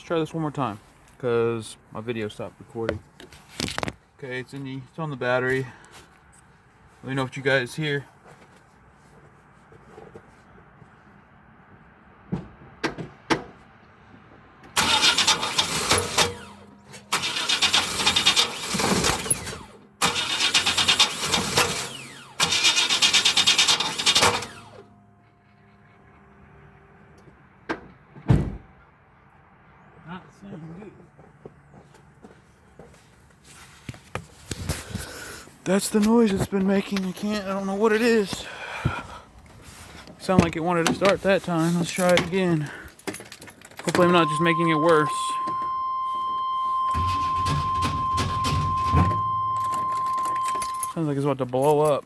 try this one more time because my video stopped recording. Okay, it's on the battery. Let me know what you guys hear. Not sounding good. That's the noise it's been making. I don't know what it is. Sound like it wanted to start that time. Let's try it again. Hopefully I'm not just making it worse. Sounds like it's about to blow up.